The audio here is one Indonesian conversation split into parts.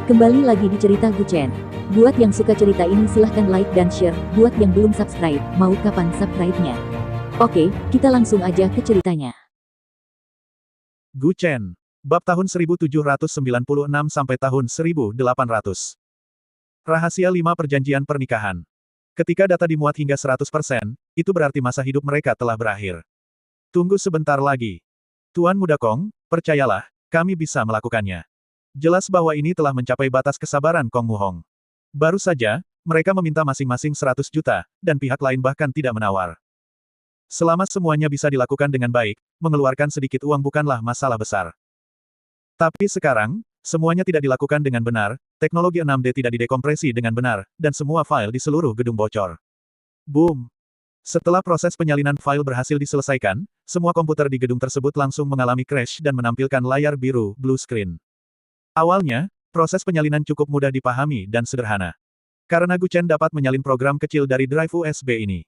Kembali lagi di cerita Guchen. Buat yang suka cerita ini silahkan like dan share, buat yang belum subscribe, mau kapan subscribe-nya? Oke, kita langsung aja ke ceritanya. Guchen. Bab tahun 1796 sampai tahun 1800. Rahasia 5 perjanjian pernikahan. Ketika data dimuat hingga 100%, itu berarti masa hidup mereka telah berakhir. Tunggu sebentar lagi. Tuan Muda Kong, percayalah, kami bisa melakukannya. Jelas bahwa ini telah mencapai batas kesabaran Kong Muhong. Baru saja, mereka meminta masing-masing 100 juta, dan pihak lain bahkan tidak menawar. Selama semuanya bisa dilakukan dengan baik, mengeluarkan sedikit uang bukanlah masalah besar. Tapi sekarang, semuanya tidak dilakukan dengan benar, teknologi 6D tidak didekompresi dengan benar, dan semua file di seluruh gedung bocor. Boom! Setelah proses penyalinan file berhasil diselesaikan, semua komputer di gedung tersebut langsung mengalami crash dan menampilkan layar biru, blue screen. Awalnya, proses penyalinan cukup mudah dipahami dan sederhana. Karena Guchen dapat menyalin program kecil dari drive USB ini.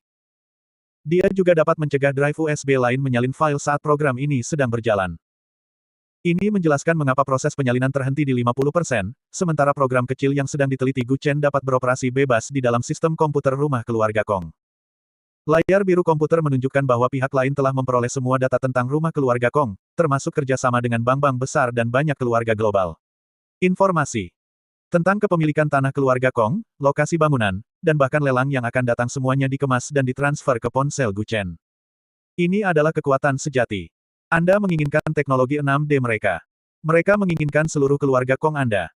Dia juga dapat mencegah drive USB lain menyalin file saat program ini sedang berjalan. Ini menjelaskan mengapa proses penyalinan terhenti di 50%, sementara program kecil yang sedang diteliti Guchen dapat beroperasi bebas di dalam sistem komputer rumah keluarga Kong. Layar biru komputer menunjukkan bahwa pihak lain telah memperoleh semua data tentang rumah keluarga Kong, termasuk kerjasama dengan bank-bank besar dan banyak keluarga global. Informasi tentang kepemilikan tanah keluarga Kong, lokasi bangunan, dan bahkan lelang yang akan datang semuanya dikemas dan ditransfer ke ponsel Guchen. Ini adalah kekuatan sejati. Anda menginginkan teknologi 6D mereka. Mereka menginginkan seluruh keluarga Kong Anda.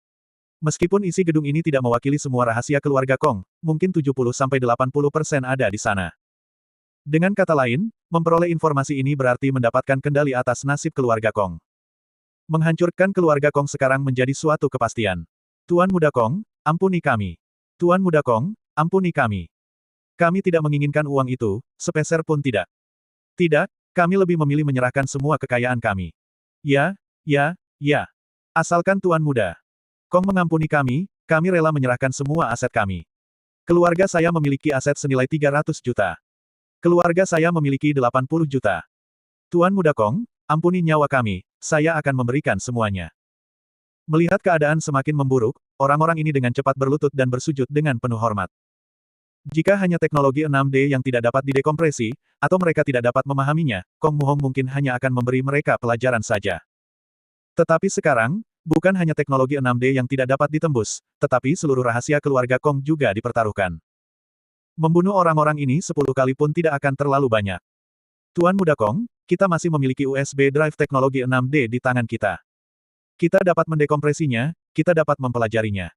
Meskipun isi gedung ini tidak mewakili semua rahasia keluarga Kong, mungkin 70–80% ada di sana. Dengan kata lain, memperoleh informasi ini berarti mendapatkan kendali atas nasib keluarga Kong. Menghancurkan keluarga Kong sekarang menjadi suatu kepastian. Tuan Muda Kong, ampuni kami. Tuan Muda Kong, ampuni kami. Kami tidak menginginkan uang itu, sepeser pun tidak. Tidak, kami lebih memilih menyerahkan semua kekayaan kami. Ya. Asalkan Tuan Muda Kong mengampuni kami rela menyerahkan semua aset kami. Keluarga saya memiliki aset senilai 300 juta. Keluarga saya memiliki 80 juta. Tuan Muda Kong, ampuni nyawa kami, saya akan memberikan semuanya. Melihat keadaan semakin memburuk, orang-orang ini dengan cepat berlutut dan bersujud dengan penuh hormat. Jika hanya teknologi 6D yang tidak dapat didekompresi, atau mereka tidak dapat memahaminya, Kong Muhong mungkin hanya akan memberi mereka pelajaran saja. Tetapi sekarang, bukan hanya teknologi 6D yang tidak dapat ditembus, tetapi seluruh rahasia keluarga Kong juga dipertaruhkan. Membunuh orang-orang ini 10 kali pun tidak akan terlalu banyak. Tuan Muda Kong, kita masih memiliki USB drive teknologi 6D di tangan kita. Kita dapat mendekompresinya, kita dapat mempelajarinya.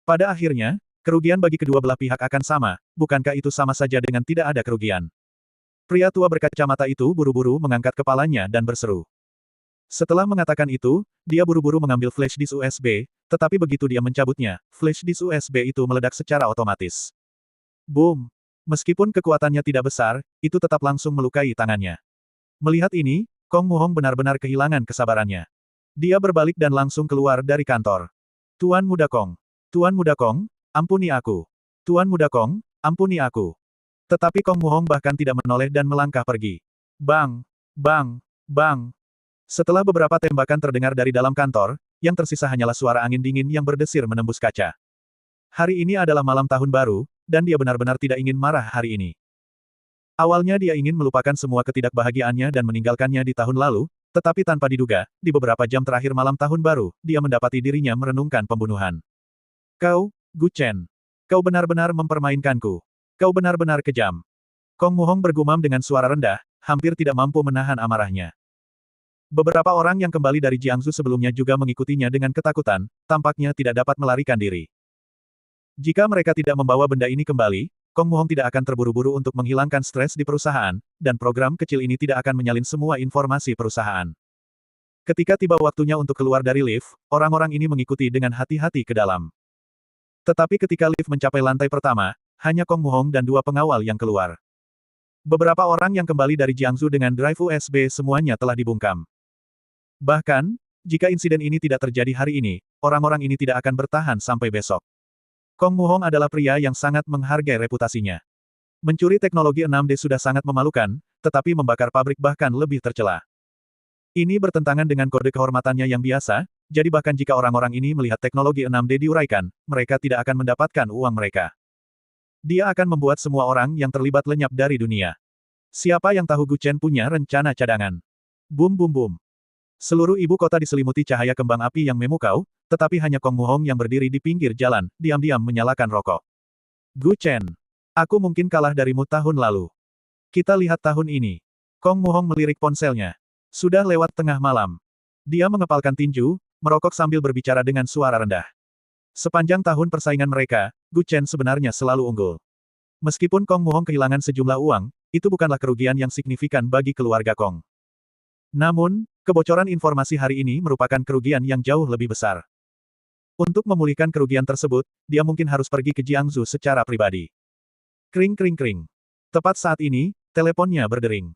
Pada akhirnya, kerugian bagi kedua belah pihak akan sama, bukankah itu sama saja dengan tidak ada kerugian? Pria tua berkacamata itu buru-buru mengangkat kepalanya dan berseru. Setelah mengatakan itu, dia buru-buru mengambil flash disk USB, tetapi begitu dia mencabutnya, flash disk USB itu meledak secara otomatis. Boom! Meskipun kekuatannya tidak besar, itu tetap langsung melukai tangannya. Melihat ini, Kong Muhong benar-benar kehilangan kesabarannya. Dia berbalik dan langsung keluar dari kantor. Tuan Muda Kong, ampuni aku. Tuan Muda Kong, ampuni aku. Tetapi Kong Muhong bahkan tidak menoleh dan melangkah pergi. Bang! Bang! Bang! Setelah beberapa tembakan terdengar dari dalam kantor, yang tersisa hanyalah suara angin dingin yang berdesir menembus kaca. Hari ini adalah malam tahun baru, dan dia benar-benar tidak ingin marah hari ini. Awalnya dia ingin melupakan semua ketidakbahagiaannya dan meninggalkannya di tahun lalu, tetapi tanpa diduga, di beberapa jam terakhir malam tahun baru, dia mendapati dirinya merenungkan pembunuhan. Kau, Guchen. Kau benar-benar mempermainkanku. Kau benar-benar kejam. Kong Muhong bergumam dengan suara rendah, hampir tidak mampu menahan amarahnya. Beberapa orang yang kembali dari Jiangsu sebelumnya juga mengikutinya dengan ketakutan, tampaknya tidak dapat melarikan diri. Jika mereka tidak membawa benda ini kembali, Kong Muhong tidak akan terburu-buru untuk menghilangkan stres di perusahaan, dan program kecil ini tidak akan menyalin semua informasi perusahaan. Ketika tiba waktunya untuk keluar dari lift, orang-orang ini mengikuti dengan hati-hati ke dalam. Tetapi ketika lift mencapai lantai pertama, hanya Kong Muhong dan 2 pengawal yang keluar. Beberapa orang yang kembali dari Jiangsu dengan drive USB semuanya telah dibungkam. Bahkan, jika insiden ini tidak terjadi hari ini, orang-orang ini tidak akan bertahan sampai besok. Kong Muhong adalah pria yang sangat menghargai reputasinya. Mencuri teknologi 6D sudah sangat memalukan, tetapi membakar pabrik bahkan lebih tercela. Ini bertentangan dengan kode kehormatannya yang biasa, jadi bahkan jika orang-orang ini melihat teknologi 6D diuraikan, mereka tidak akan mendapatkan uang mereka. Dia akan membuat semua orang yang terlibat lenyap dari dunia. Siapa yang tahu Gu Chen punya rencana cadangan? Bum bum bum. Seluruh ibu kota diselimuti cahaya kembang api yang memukau, tetapi hanya Kong Muhong yang berdiri di pinggir jalan, diam-diam menyalakan rokok. Gu Chen, aku mungkin kalah darimu tahun lalu. Kita lihat tahun ini. Kong Muhong melirik ponselnya. Sudah lewat tengah malam. Dia mengepalkan tinju, merokok sambil berbicara dengan suara rendah. Sepanjang tahun persaingan mereka, Gu Chen sebenarnya selalu unggul. Meskipun Kong Muhong kehilangan sejumlah uang, itu bukanlah kerugian yang signifikan bagi keluarga Kong. Namun, kebocoran informasi hari ini merupakan kerugian yang jauh lebih besar. Untuk memulihkan kerugian tersebut, dia mungkin harus pergi ke Jiangsu secara pribadi. Kring kring kring. Tepat saat ini, teleponnya berdering.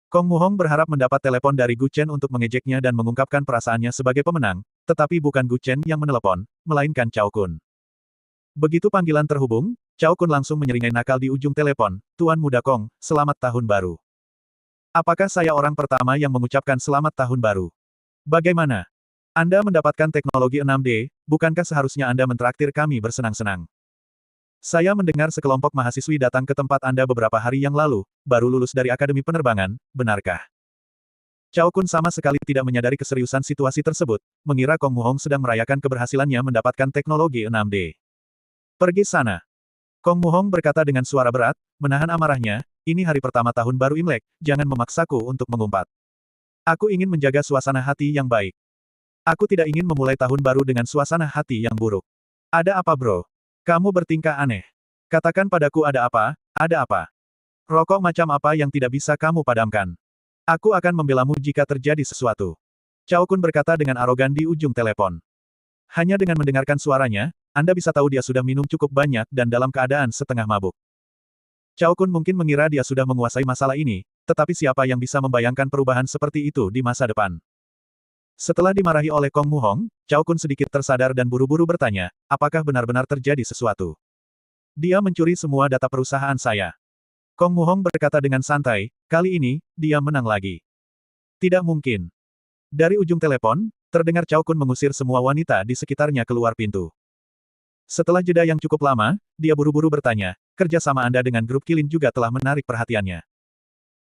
Kong Muhong berharap mendapat telepon dari Gu Chen untuk mengejeknya dan mengungkapkan perasaannya sebagai pemenang, tetapi bukan Gu Chen yang menelepon, melainkan Cao Kun. Begitu panggilan terhubung, Cao Kun langsung menyeringai nakal di ujung telepon, "Tuan Muda Kong, selamat tahun baru. Apakah saya orang pertama yang mengucapkan selamat tahun baru? Bagaimana? Anda mendapatkan teknologi 6D, bukankah seharusnya Anda mentraktir kami bersenang-senang? Saya mendengar sekelompok mahasiswi datang ke tempat Anda beberapa hari yang lalu, baru lulus dari Akademi Penerbangan, benarkah?" Cao Kun sama sekali tidak menyadari keseriusan situasi tersebut, mengira Kong Muhong sedang merayakan keberhasilannya mendapatkan teknologi 6D. "Pergi sana." Kong Muhong berkata dengan suara berat, menahan amarahnya, "Ini hari pertama tahun baru Imlek, jangan memaksaku untuk mengumpat. Aku ingin menjaga suasana hati yang baik. Aku tidak ingin memulai tahun baru dengan suasana hati yang buruk." "Ada apa bro? Kamu bertingkah aneh. Katakan padaku ada apa, ada apa? Rokok macam apa yang tidak bisa kamu padamkan? Aku akan membelamu jika terjadi sesuatu." Cao Kun berkata dengan arogan di ujung telepon. Hanya dengan mendengarkan suaranya, Anda bisa tahu dia sudah minum cukup banyak dan dalam keadaan setengah mabuk. Cao Kun mungkin mengira dia sudah menguasai masalah ini, tetapi siapa yang bisa membayangkan perubahan seperti itu di masa depan? Setelah dimarahi oleh Kong Muhong, Cao Kun sedikit tersadar dan buru-buru bertanya, "Apakah benar-benar terjadi sesuatu? Dia mencuri semua data perusahaan saya." Kong Muhong berkata dengan santai, "Kali ini, dia menang lagi." "Tidak mungkin." Dari ujung telepon, terdengar Cao Kun mengusir semua wanita di sekitarnya keluar pintu. Setelah jeda yang cukup lama, dia buru-buru bertanya, "Kerja sama Anda dengan grup Kilin juga telah menarik perhatiannya."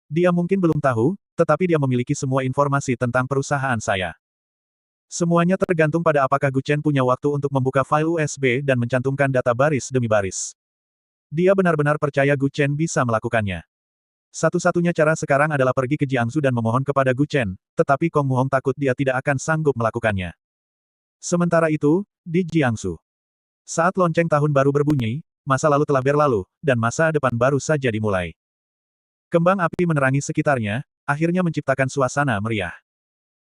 "Dia mungkin belum tahu, tetapi dia memiliki semua informasi tentang perusahaan saya. Semuanya tergantung pada apakah Gu Chen punya waktu untuk membuka file USB dan mencantumkan data baris demi baris. Dia benar-benar percaya Gu Chen bisa melakukannya. Satu-satunya cara sekarang adalah pergi ke Jiangsu dan memohon kepada Gu Chen, tetapi Kong Muhong takut dia tidak akan sanggup melakukannya. Sementara itu, di Jiangsu. Saat lonceng tahun baru berbunyi, masa lalu telah berlalu, dan masa depan baru saja dimulai. Kembang api menerangi sekitarnya, akhirnya menciptakan suasana meriah.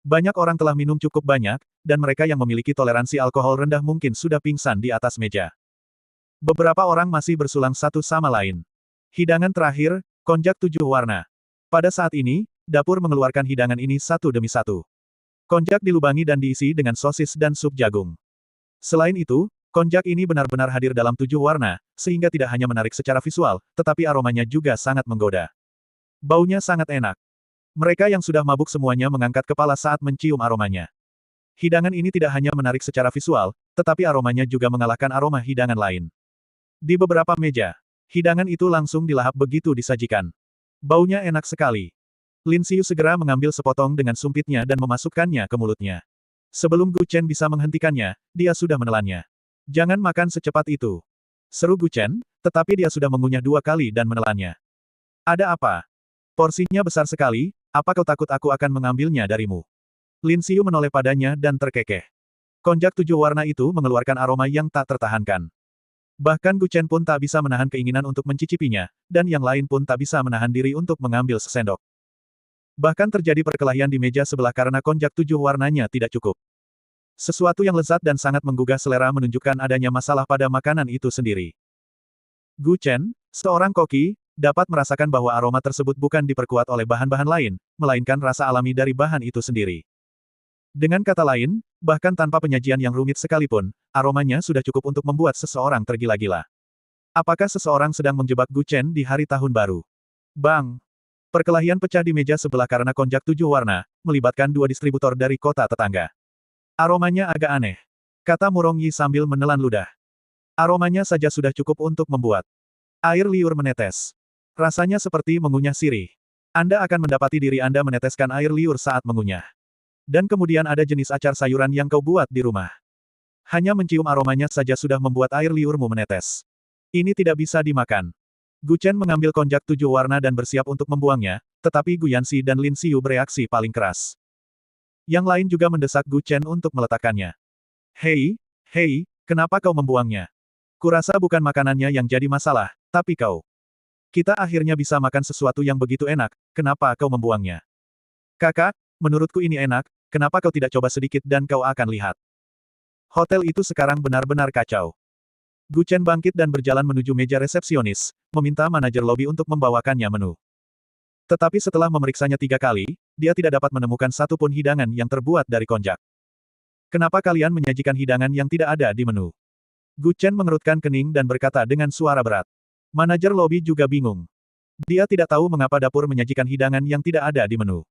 Banyak orang telah minum cukup banyak, dan mereka yang memiliki toleransi alkohol rendah mungkin sudah pingsan di atas meja. Beberapa orang masih bersulang satu sama lain. Hidangan terakhir, konjak 7 warna. Pada saat ini, dapur mengeluarkan hidangan ini satu demi satu. Konjak dilubangi dan diisi dengan sosis dan sup jagung. Selain itu, konjak ini benar-benar hadir dalam 7 warna, sehingga tidak hanya menarik secara visual, tetapi aromanya juga sangat menggoda. Baunya sangat enak. Mereka yang sudah mabuk semuanya mengangkat kepala saat mencium aromanya. Hidangan ini tidak hanya menarik secara visual, tetapi aromanya juga mengalahkan aroma hidangan lain. Di beberapa meja, hidangan itu langsung dilahap begitu disajikan. Baunya enak sekali. Lin Xiu segera mengambil sepotong dengan sumpitnya dan memasukkannya ke mulutnya. Sebelum Gu Chen bisa menghentikannya, dia sudah menelannya. "Jangan makan secepat itu," seru Gu Chen, tetapi dia sudah mengunyah 2 kali dan menelannya. "Ada apa? Porsinya besar sekali, apa kau takut aku akan mengambilnya darimu?" Lin Xiu menoleh padanya dan terkekeh. Konjak 7 warna itu mengeluarkan aroma yang tak tertahankan. Bahkan Gu Chen pun tak bisa menahan keinginan untuk mencicipinya, dan yang lain pun tak bisa menahan diri untuk mengambil sesendok. Bahkan terjadi perkelahian di meja sebelah karena konjak 7 warnanya tidak cukup. Sesuatu yang lezat dan sangat menggugah selera menunjukkan adanya masalah pada makanan itu sendiri. Gu Chen, seorang koki, dapat merasakan bahwa aroma tersebut bukan diperkuat oleh bahan-bahan lain, melainkan rasa alami dari bahan itu sendiri. Dengan kata lain, bahkan tanpa penyajian yang rumit sekalipun, aromanya sudah cukup untuk membuat seseorang tergila-gila. Apakah seseorang sedang menjebak Gu Chen di hari tahun baru? Bang! Perkelahian pecah di meja sebelah karena konjak 7 warna, melibatkan 2 distributor dari kota tetangga. Aromanya agak aneh. Kata Murong Yi sambil menelan ludah. Aromanya saja sudah cukup untuk membuat air liur menetes. Rasanya seperti mengunyah sirih. Anda akan mendapati diri Anda meneteskan air liur saat mengunyah. Dan kemudian ada jenis acar sayuran yang kau buat di rumah. Hanya mencium aromanya saja sudah membuat air liurmu menetes. Ini tidak bisa dimakan. Gu Chen mengambil konjak 7 warna dan bersiap untuk membuangnya, tetapi Gu Yanxi dan Lin Xiu bereaksi paling keras. Yang lain juga mendesak Gu Chen untuk meletakkannya. Hei, kenapa kau membuangnya? Kurasa bukan makanannya yang jadi masalah, tapi kau. Kita akhirnya bisa makan sesuatu yang begitu enak, kenapa kau membuangnya? Kakak, menurutku ini enak, kenapa kau tidak coba sedikit dan kau akan lihat. Hotel itu sekarang benar-benar kacau. Gu Chen bangkit dan berjalan menuju meja resepsionis, meminta manajer lobi untuk membawakannya menu. Tetapi setelah memeriksanya 3 kali, dia tidak dapat menemukan satupun hidangan yang terbuat dari konjak. Kenapa kalian menyajikan hidangan yang tidak ada di menu? Gu Chen mengerutkan kening dan berkata dengan suara berat. Manajer lobi juga bingung. Dia tidak tahu mengapa dapur menyajikan hidangan yang tidak ada di menu.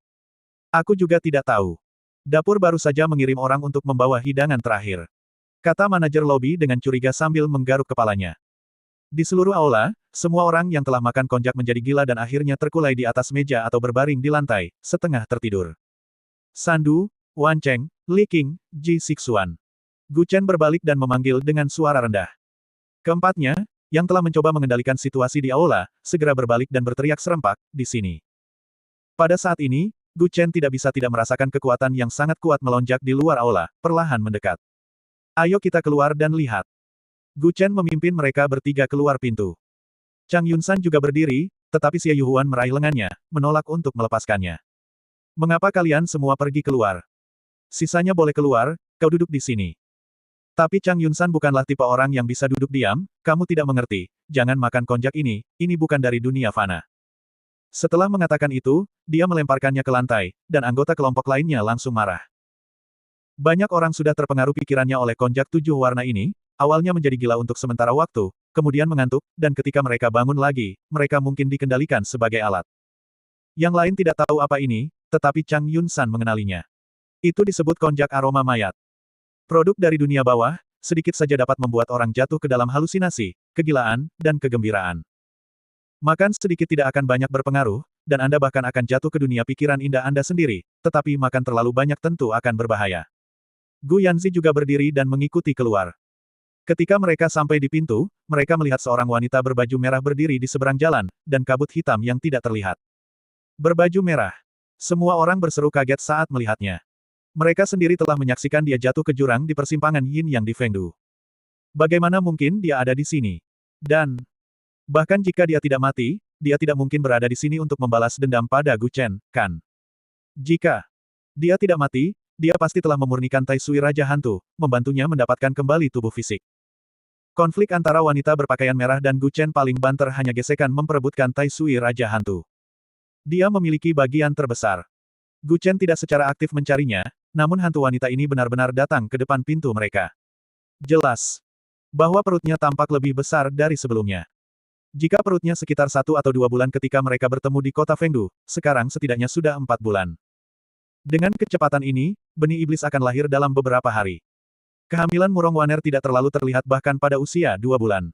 Aku juga tidak tahu. Dapur baru saja mengirim orang untuk membawa hidangan terakhir. Kata manajer lobi dengan curiga sambil menggaruk kepalanya. Di seluruh aula, semua orang yang telah makan konjak menjadi gila dan akhirnya terkulai di atas meja atau berbaring di lantai, setengah tertidur. Sandu, Wan Cheng, Li Qing, Ji Xixuan. Gu Chen berbalik dan memanggil dengan suara rendah. Keempatnya, yang telah mencoba mengendalikan situasi di aula, segera berbalik dan berteriak serempak, di sini. Pada saat ini, Gu Chen tidak bisa tidak merasakan kekuatan yang sangat kuat melonjak di luar aula, perlahan mendekat. Ayo kita keluar dan lihat. Gu Chen memimpin mereka bertiga keluar pintu. Chang Yunsan juga berdiri, tetapi Xie Yuhuan meraih lengannya, menolak untuk melepaskannya. Mengapa kalian semua pergi keluar? Sisanya boleh keluar, kau duduk di sini. Tapi Chang Yunsan bukanlah tipe orang yang bisa duduk diam, kamu tidak mengerti, jangan makan konjak ini bukan dari dunia fana. Setelah mengatakan itu, dia melemparkannya ke lantai, dan anggota kelompok lainnya langsung marah. Banyak orang sudah terpengaruh pikirannya oleh konjak 7 warna ini, awalnya menjadi gila untuk sementara waktu, kemudian mengantuk, dan ketika mereka bangun lagi, mereka mungkin dikendalikan sebagai alat. Yang lain tidak tahu apa ini, tetapi Chang Yunsan mengenalinya. Itu disebut konjak aroma mayat. Produk dari dunia bawah, sedikit saja dapat membuat orang jatuh ke dalam halusinasi, kegilaan, dan kegembiraan. Makan sedikit tidak akan banyak berpengaruh, dan Anda bahkan akan jatuh ke dunia pikiran indah Anda sendiri, tetapi makan terlalu banyak tentu akan berbahaya. Gu Yanzi juga berdiri dan mengikuti keluar. Ketika mereka sampai di pintu, mereka melihat seorang wanita berbaju merah berdiri di seberang jalan, dan kabut hitam yang tidak terlihat. Berbaju merah. Semua orang berseru kaget saat melihatnya. Mereka sendiri telah menyaksikan dia jatuh ke jurang di persimpangan Yin Yang di Fengdu. Bagaimana mungkin dia ada di sini? Dan, bahkan jika dia tidak mati, dia tidak mungkin berada di sini untuk membalas dendam pada Gu Chen, kan? Jika dia tidak mati, dia pasti telah memurnikan Tai Sui Raja Hantu, membantunya mendapatkan kembali tubuh fisik. Konflik antara wanita berpakaian merah dan Gu Chen paling banter hanya gesekan memperebutkan Tai Sui Raja Hantu. Dia memiliki bagian terbesar. Gu Chen tidak secara aktif mencarinya, namun hantu wanita ini benar-benar datang ke depan pintu mereka. Jelas bahwa perutnya tampak lebih besar dari sebelumnya. Jika perutnya sekitar 1 atau 2 bulan ketika mereka bertemu di kota Fengdu, sekarang setidaknya sudah 4 bulan. Dengan kecepatan ini, benih iblis akan lahir dalam beberapa hari. Kehamilan Murong Waner tidak terlalu terlihat bahkan pada usia 2 bulan.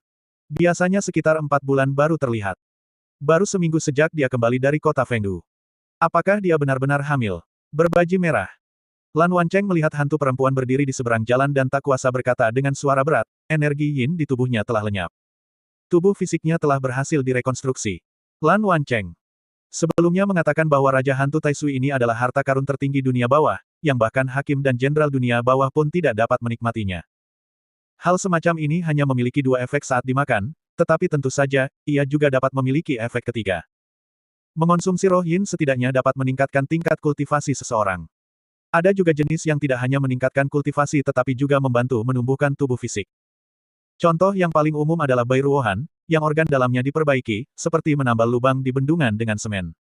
Biasanya sekitar 4 bulan baru terlihat. Baru seminggu sejak dia kembali dari kota Fengdu. Apakah dia benar-benar hamil? Berbaju merah. Lan Wancheng melihat hantu perempuan berdiri di seberang jalan dan tak kuasa berkata dengan suara berat, energi yin di tubuhnya telah lenyap. Tubuh fisiknya telah berhasil direkonstruksi. Lan Wancheng sebelumnya mengatakan bahwa Raja Hantu Tai Sui ini adalah harta karun tertinggi dunia bawah, yang bahkan hakim dan jenderal dunia bawah pun tidak dapat menikmatinya. Hal semacam ini hanya memiliki 2 efek saat dimakan, tetapi tentu saja, ia juga dapat memiliki efek ketiga. Mengonsumsi roh yin setidaknya dapat meningkatkan tingkat kultivasi seseorang. Ada juga jenis yang tidak hanya meningkatkan kultivasi tetapi juga membantu menumbuhkan tubuh fisik. Contoh yang paling umum adalah Bairuohan, yang organ dalamnya diperbaiki, seperti menambal lubang di bendungan dengan semen.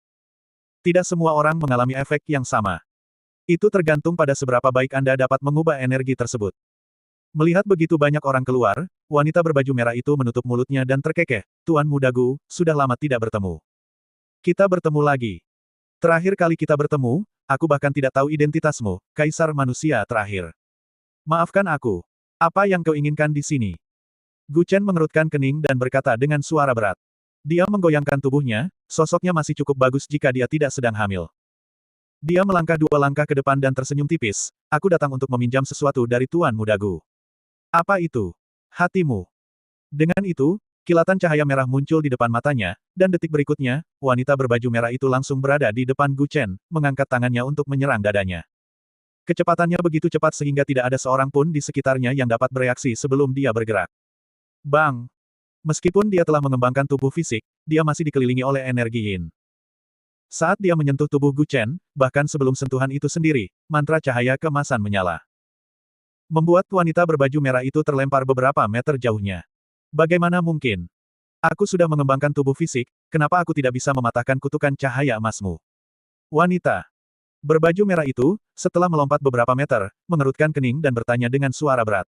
Tidak semua orang mengalami efek yang sama. Itu tergantung pada seberapa baik Anda dapat mengubah energi tersebut. Melihat begitu banyak orang keluar, wanita berbaju merah itu menutup mulutnya dan terkekeh, Tuan Muda Gu, sudah lama tidak bertemu. Kita bertemu lagi. Terakhir kali kita bertemu, aku bahkan tidak tahu identitasmu, Kaisar Manusia terakhir. Maafkan aku. Apa yang kau inginkan di sini? Gu Chen mengerutkan kening dan berkata dengan suara berat. Dia menggoyangkan tubuhnya, sosoknya masih cukup bagus jika dia tidak sedang hamil. Dia melangkah 2 langkah ke depan dan tersenyum tipis, aku datang untuk meminjam sesuatu dari Tuan Muda Gu. Apa itu? Hatimu. Dengan itu, kilatan cahaya merah muncul di depan matanya, dan detik berikutnya, wanita berbaju merah itu langsung berada di depan Gu Chen, mengangkat tangannya untuk menyerang dadanya. Kecepatannya begitu cepat sehingga tidak ada seorang pun di sekitarnya yang dapat bereaksi sebelum dia bergerak. Bang! Meskipun dia telah mengembangkan tubuh fisik, dia masih dikelilingi oleh energi yin. Saat dia menyentuh tubuh Gu Chen, bahkan sebelum sentuhan itu sendiri, mantra cahaya keemasan menyala. Membuat wanita berbaju merah itu terlempar beberapa meter jauhnya. Bagaimana mungkin? Aku sudah mengembangkan tubuh fisik, kenapa aku tidak bisa mematahkan kutukan cahaya emasmu? Wanita berbaju merah itu, setelah melompat beberapa meter, mengerutkan kening dan bertanya dengan suara berat.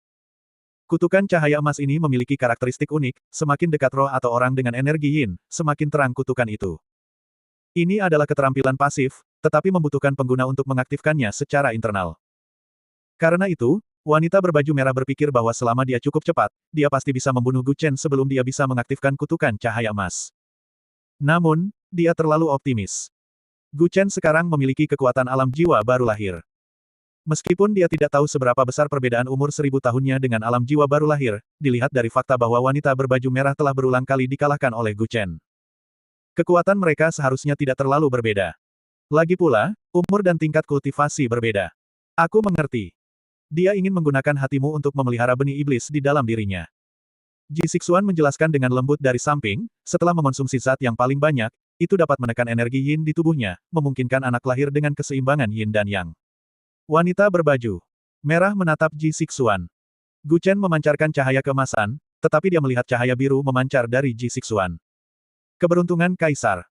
Kutukan cahaya emas ini memiliki karakteristik unik, semakin dekat roh atau orang dengan energi yin, semakin terang kutukan itu. Ini adalah keterampilan pasif, tetapi membutuhkan pengguna untuk mengaktifkannya secara internal. Karena itu, wanita berbaju merah berpikir bahwa selama dia cukup cepat, dia pasti bisa membunuh Gu Chen sebelum dia bisa mengaktifkan kutukan cahaya emas. Namun, dia terlalu optimis. Gu Chen sekarang memiliki kekuatan alam jiwa baru lahir. Meskipun dia tidak tahu seberapa besar perbedaan umur 1000 tahunnya dengan alam jiwa baru lahir, dilihat dari fakta bahwa wanita berbaju merah telah berulang kali dikalahkan oleh Gu Chen. Kekuatan mereka seharusnya tidak terlalu berbeda. Lagi pula, umur dan tingkat kultivasi berbeda. Aku mengerti. Dia ingin menggunakan hatimu untuk memelihara benih iblis di dalam dirinya. Ji Sixuan menjelaskan dengan lembut dari samping, setelah mengonsumsi zat yang paling banyak, itu dapat menekan energi yin di tubuhnya, memungkinkan anak lahir dengan keseimbangan yin dan yang. Wanita berbaju merah menatap Ji Sixuan. Gu Chen memancarkan cahaya keemasan, tetapi dia melihat cahaya biru memancar dari Ji Sixuan. Keberuntungan Kaisar.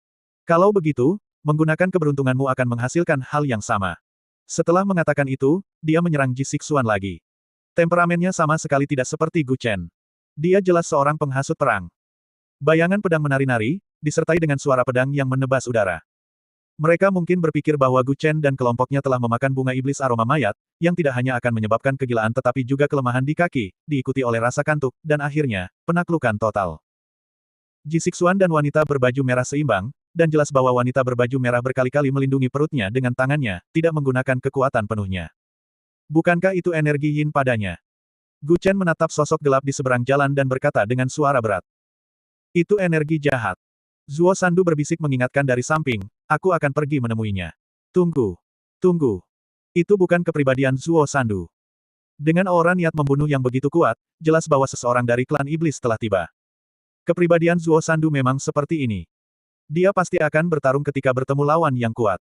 Kalau begitu, menggunakan keberuntunganmu akan menghasilkan hal yang sama. Setelah mengatakan itu, dia menyerang Ji Sixuan lagi. Temperamennya sama sekali tidak seperti Gu Chen. Dia jelas seorang penghasut perang. Bayangan pedang menari-nari, disertai dengan suara pedang yang menebas udara. Mereka mungkin berpikir bahwa Gu Chen dan kelompoknya telah memakan bunga iblis aroma mayat, yang tidak hanya akan menyebabkan kegilaan tetapi juga kelemahan di kaki, diikuti oleh rasa kantuk, dan akhirnya, penaklukan total. Ji Sixuan dan wanita berbaju merah seimbang, dan jelas bahwa wanita berbaju merah berkali-kali melindungi perutnya dengan tangannya, tidak menggunakan kekuatan penuhnya. Bukankah itu energi yin padanya? Gu Chen menatap sosok gelap di seberang jalan dan berkata dengan suara berat. Itu energi jahat. Zuo Sandu berbisik mengingatkan dari samping, aku akan pergi menemuinya. Tunggu. Tunggu. Itu bukan kepribadian Zuo Sandu. Dengan aura niat membunuh yang begitu kuat, jelas bahwa seseorang dari klan iblis telah tiba. Kepribadian Zuo Sandu memang seperti ini. Dia pasti akan bertarung ketika bertemu lawan yang kuat.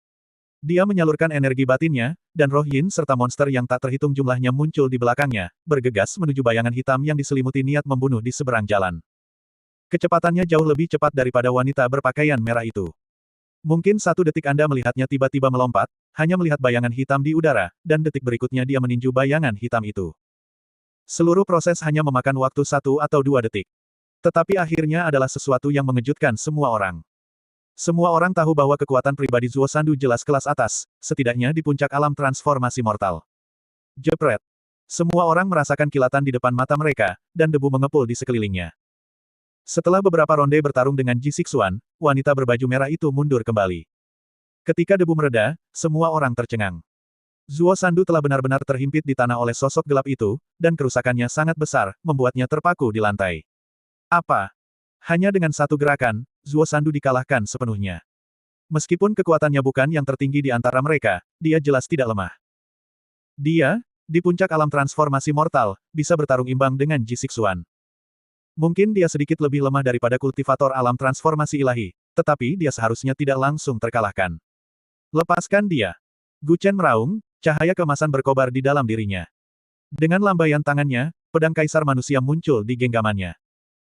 Dia menyalurkan energi batinnya, dan roh yin serta monster yang tak terhitung jumlahnya muncul di belakangnya, bergegas menuju bayangan hitam yang diselimuti niat membunuh di seberang jalan. Kecepatannya jauh lebih cepat daripada wanita berpakaian merah itu. Mungkin 1 detik Anda melihatnya tiba-tiba melompat, hanya melihat bayangan hitam di udara, dan detik berikutnya dia meninju bayangan hitam itu. Seluruh proses hanya memakan waktu 1 atau 2 detik. Tetapi akhirnya adalah sesuatu yang mengejutkan semua orang. Semua orang tahu bahwa kekuatan pribadi Zuo Sandu jelas kelas atas, setidaknya di puncak alam transformasi mortal. Jepret. Semua orang merasakan kilatan di depan mata mereka, dan debu mengepul di sekelilingnya. Setelah beberapa ronde bertarung dengan Ji Sixuan, wanita berbaju merah itu mundur kembali. Ketika debu mereda, semua orang tercengang. Zuo Sandu telah benar-benar terhimpit di tanah oleh sosok gelap itu, dan kerusakannya sangat besar, membuatnya terpaku di lantai. Apa? Hanya dengan 1 gerakan, Zuo Sandu dikalahkan sepenuhnya. Meskipun kekuatannya bukan yang tertinggi di antara mereka, dia jelas tidak lemah. Dia, di puncak alam transformasi mortal, bisa bertarung imbang dengan Ji Sixuan. Mungkin dia sedikit lebih lemah daripada kultivator alam transformasi ilahi, tetapi dia seharusnya tidak langsung terkalahkan. Lepaskan dia. Gu Chen meraung, cahaya keemasan berkobar di dalam dirinya. Dengan lambaian tangannya, pedang kaisar manusia muncul di genggamannya.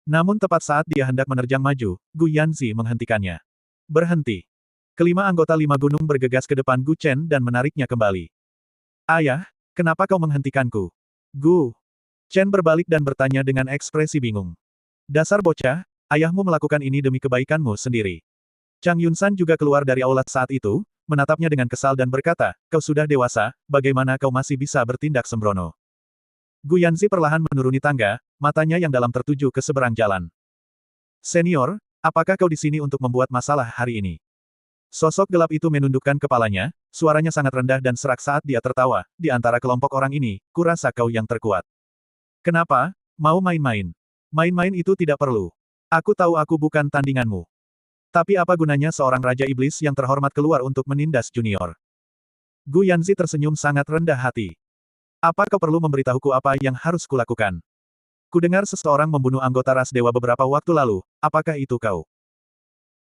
Namun tepat saat dia hendak menerjang maju, Gu Yanzi menghentikannya. Berhenti. Kelima anggota 5 gunung bergegas ke depan Gu Chen dan menariknya kembali. Ayah, kenapa kau menghentikanku? Gu Chen berbalik dan bertanya dengan ekspresi bingung. Dasar bocah, ayahmu melakukan ini demi kebaikanmu sendiri. Chang Yunsan juga keluar dari aula saat itu, menatapnya dengan kesal dan berkata, kau sudah dewasa, bagaimana kau masih bisa bertindak sembrono? Gu Yanzi perlahan menuruni tangga, matanya yang dalam tertuju ke seberang jalan. Senior, apakah kau di sini untuk membuat masalah hari ini? Sosok gelap itu menundukkan kepalanya, suaranya sangat rendah dan serak saat dia tertawa. Di antara kelompok orang ini, kurasa kau yang terkuat. Kenapa? Mau main-main? Main-main itu tidak perlu. Aku tahu aku bukan tandinganmu. Tapi apa gunanya seorang Raja Iblis yang terhormat keluar untuk menindas junior? Gu Yanzi tersenyum sangat rendah hati. Apa kau perlu memberitahuku apa yang harus kulakukan? Kudengar seseorang membunuh anggota ras dewa beberapa waktu lalu, apakah itu kau?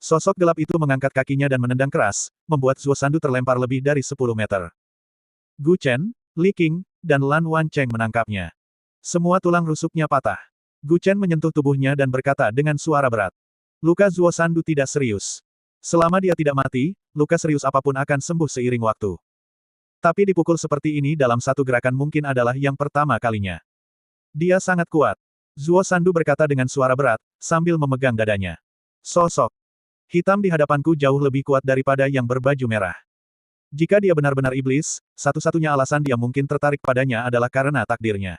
Sosok gelap itu mengangkat kakinya dan menendang keras, membuat Zuo Sandu terlempar lebih dari 10 meter. Gu Chen, Li Qing, dan Lan Wancheng menangkapnya. Semua tulang rusuknya patah. Gu Chen menyentuh tubuhnya dan berkata dengan suara berat. Luka Zuo Sandu tidak serius. Selama dia tidak mati, luka serius apapun akan sembuh seiring waktu. Tapi dipukul seperti ini dalam satu gerakan mungkin adalah yang pertama kalinya. Dia sangat kuat. Zuo Sandu berkata dengan suara berat, sambil memegang dadanya. Sosok hitam di hadapanku jauh lebih kuat daripada yang berbaju merah. Jika dia benar-benar iblis, satu-satunya alasan dia mungkin tertarik padanya adalah karena takdirnya.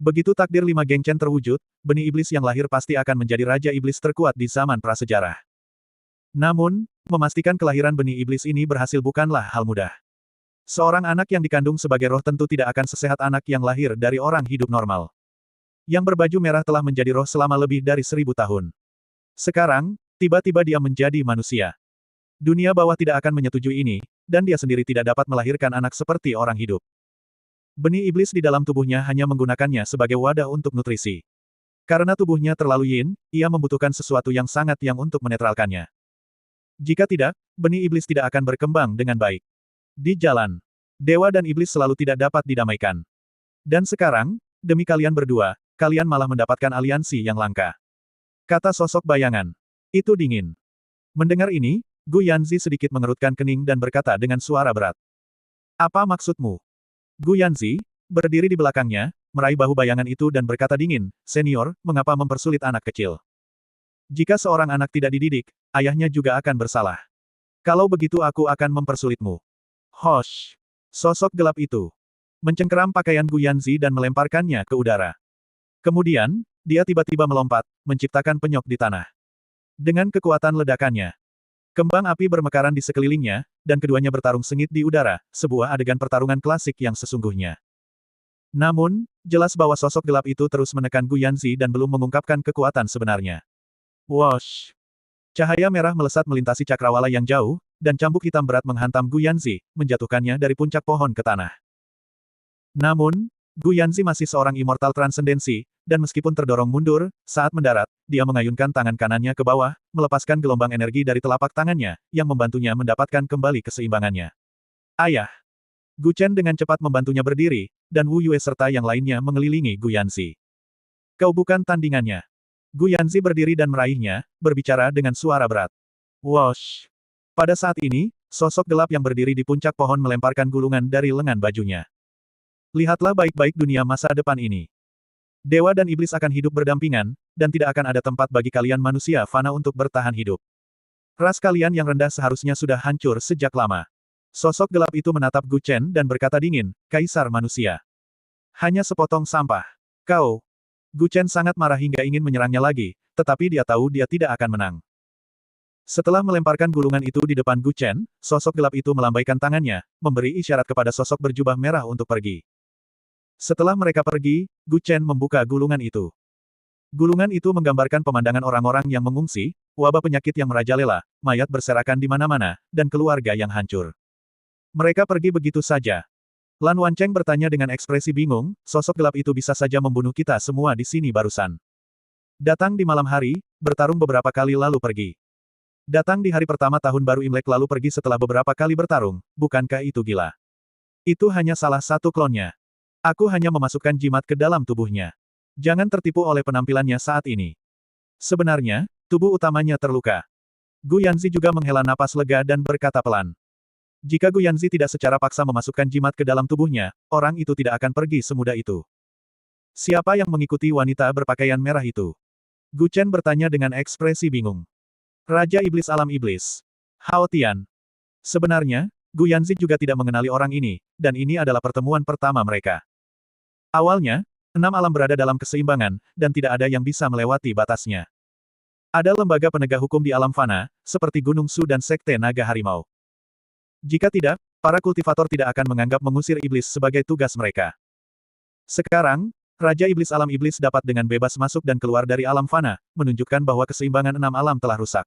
Begitu takdir 5 Gengchen terwujud, benih iblis yang lahir pasti akan menjadi raja iblis terkuat di zaman prasejarah. Namun, memastikan kelahiran benih iblis ini berhasil bukanlah hal mudah. Seorang anak yang dikandung sebagai roh tentu tidak akan sesehat anak yang lahir dari orang hidup normal. Yang berbaju merah telah menjadi roh selama lebih dari 1000 tahun. Sekarang, tiba-tiba dia menjadi manusia. Dunia bawah tidak akan menyetujui ini, dan dia sendiri tidak dapat melahirkan anak seperti orang hidup. Benih iblis di dalam tubuhnya hanya menggunakannya sebagai wadah untuk nutrisi. Karena tubuhnya terlalu yin, ia membutuhkan sesuatu yang sangat yang untuk menetralkannya. Jika tidak, benih iblis tidak akan berkembang dengan baik. Di jalan, dewa dan iblis selalu tidak dapat didamaikan. Dan sekarang, demi kalian berdua, kalian malah mendapatkan aliansi yang langka. Kata sosok bayangan. Itu dingin. Mendengar ini, Gu Yanzi sedikit mengerutkan kening dan berkata dengan suara berat. Apa maksudmu? Gu Yanzi, berdiri di belakangnya, meraih bahu bayangan itu dan berkata dingin, Senior, mengapa mempersulit anak kecil? Jika seorang anak tidak dididik, ayahnya juga akan bersalah. Kalau begitu aku akan mempersulitmu. Hosh! Sosok gelap itu mencengkeram pakaian Gu Yanzi dan melemparkannya ke udara. Kemudian, dia tiba-tiba melompat, menciptakan penyok di tanah. Dengan kekuatan ledakannya, kembang api bermekaran di sekelilingnya, dan keduanya bertarung sengit di udara, sebuah adegan pertarungan klasik yang sesungguhnya. Namun, jelas bahwa sosok gelap itu terus menekan Gu Yanzi dan belum mengungkapkan kekuatan sebenarnya. Wosh! Cahaya merah melesat melintasi cakrawala yang jauh, dan cambuk hitam berat menghantam Gu Yanzi, menjatuhkannya dari puncak pohon ke tanah. Namun, Gu Yanzi masih seorang immortal transendensi, dan meskipun terdorong mundur, saat mendarat, dia mengayunkan tangan kanannya ke bawah, melepaskan gelombang energi dari telapak tangannya, yang membantunya mendapatkan kembali keseimbangannya. Ayah! Gu Chen dengan cepat membantunya berdiri, dan Wu Yue serta yang lainnya mengelilingi Gu Yanzi. Kau bukan tandingannya. Gu Yanzi berdiri dan meraihnya, berbicara dengan suara berat. Wosh! Pada saat ini, sosok gelap yang berdiri di puncak pohon melemparkan gulungan dari lengan bajunya. Lihatlah baik-baik dunia masa depan ini. Dewa dan iblis akan hidup berdampingan, dan tidak akan ada tempat bagi kalian manusia fana untuk bertahan hidup. Ras kalian yang rendah seharusnya sudah hancur sejak lama. Sosok gelap itu menatap Gu Chen dan berkata dingin, Kaisar manusia. Hanya sepotong sampah. Kau. Gu Chen sangat marah hingga ingin menyerangnya lagi, tetapi dia tahu dia tidak akan menang. Setelah melemparkan gulungan itu di depan Gu Chen, sosok gelap itu melambaikan tangannya, memberi isyarat kepada sosok berjubah merah untuk pergi. Setelah mereka pergi, Gu Chen membuka gulungan itu. Gulungan itu menggambarkan pemandangan orang-orang yang mengungsi, wabah penyakit yang merajalela, mayat berserakan di mana-mana, dan keluarga yang hancur. Mereka pergi begitu saja. Lan Wancheng bertanya dengan ekspresi bingung, sosok gelap itu bisa saja membunuh kita semua di sini barusan. Datang di malam hari, bertarung beberapa kali lalu pergi. Datang di hari pertama tahun baru Imlek lalu pergi setelah beberapa kali bertarung, bukankah itu gila? Itu hanya salah satu klonnya. Aku hanya memasukkan jimat ke dalam tubuhnya. Jangan tertipu oleh penampilannya saat ini. Sebenarnya, tubuh utamanya terluka. Gu Yanzi juga menghela napas lega dan berkata pelan. Jika Gu Yanzi tidak secara paksa memasukkan jimat ke dalam tubuhnya, orang itu tidak akan pergi semudah itu. Siapa yang mengikuti wanita berpakaian merah itu? Gu Chen bertanya dengan ekspresi bingung. Raja Iblis Alam Iblis. Hao Tian. Sebenarnya, Gu Yanzi juga tidak mengenali orang ini, dan ini adalah pertemuan pertama mereka. Awalnya, 6 alam berada dalam keseimbangan, dan tidak ada yang bisa melewati batasnya. Ada lembaga penegak hukum di alam fana, seperti Gunung Su dan Sekte Naga Harimau. Jika tidak, para kultivator tidak akan menganggap mengusir iblis sebagai tugas mereka. Sekarang, Raja Iblis Alam Iblis dapat dengan bebas masuk dan keluar dari alam fana, menunjukkan bahwa keseimbangan 6 alam telah rusak.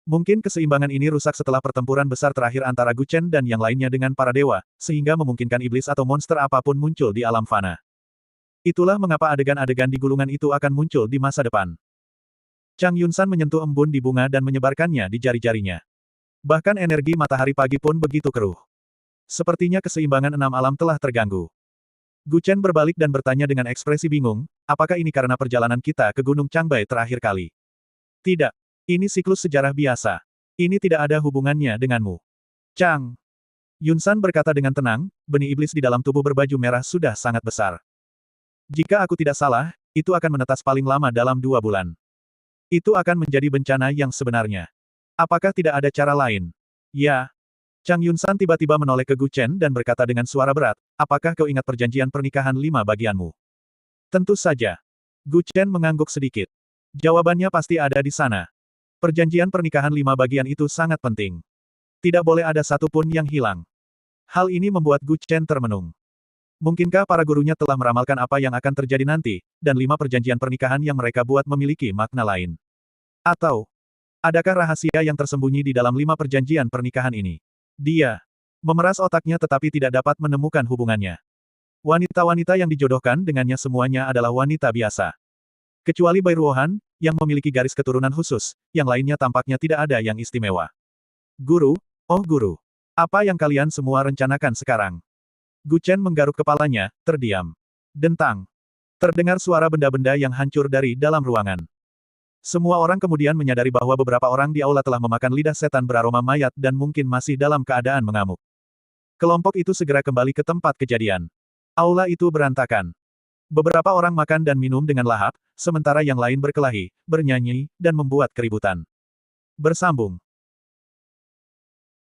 Mungkin keseimbangan ini rusak setelah pertempuran besar terakhir antara Guchen dan yang lainnya dengan para dewa, sehingga memungkinkan iblis atau monster apapun muncul di alam fana. Itulah mengapa adegan-adegan di gulungan itu akan muncul di masa depan. Chang Yunsan menyentuh embun di bunga dan menyebarkannya di jari-jarinya. Bahkan energi matahari pagi pun begitu keruh. Sepertinya keseimbangan 6 alam telah terganggu. Guchen berbalik dan bertanya dengan ekspresi bingung, apakah ini karena perjalanan kita ke Gunung Changbai terakhir kali? Tidak. Ini siklus sejarah biasa. Ini tidak ada hubungannya denganmu. Chang. Yunsan berkata dengan tenang, benih iblis di dalam tubuh berbaju merah sudah sangat besar. Jika aku tidak salah, itu akan menetas paling lama dalam 2 bulan. Itu akan menjadi bencana yang sebenarnya. Apakah tidak ada cara lain? Ya. Chang Yunsan tiba-tiba menoleh ke Guchen dan berkata dengan suara berat, apakah kau ingat perjanjian pernikahan 5 bagianmu? Tentu saja. Guchen mengangguk sedikit. Jawabannya pasti ada di sana. Perjanjian pernikahan 5 bagian itu sangat penting. Tidak boleh ada satu pun yang hilang. Hal ini membuat Guchen termenung. Mungkinkah para gurunya telah meramalkan apa yang akan terjadi nanti, dan 5 perjanjian pernikahan yang mereka buat memiliki makna lain? Atau, adakah rahasia yang tersembunyi di dalam 5 perjanjian pernikahan ini? Dia memeras otaknya tetapi tidak dapat menemukan hubungannya. Wanita-wanita yang dijodohkan dengannya semuanya adalah wanita biasa. Kecuali Bai Ruohan, yang memiliki garis keturunan khusus, yang lainnya tampaknya tidak ada yang istimewa. Guru, oh guru. Apa yang kalian semua rencanakan sekarang? Guchen menggaruk kepalanya, terdiam. Dentang. Terdengar suara benda-benda yang hancur dari dalam ruangan. Semua orang kemudian menyadari bahwa beberapa orang di aula telah memakan lidah setan beraroma mayat dan mungkin masih dalam keadaan mengamuk. Kelompok itu segera kembali ke tempat kejadian. Aula itu berantakan. Beberapa orang makan dan minum dengan lahap, sementara yang lain berkelahi, bernyanyi, dan membuat keributan. Bersambung.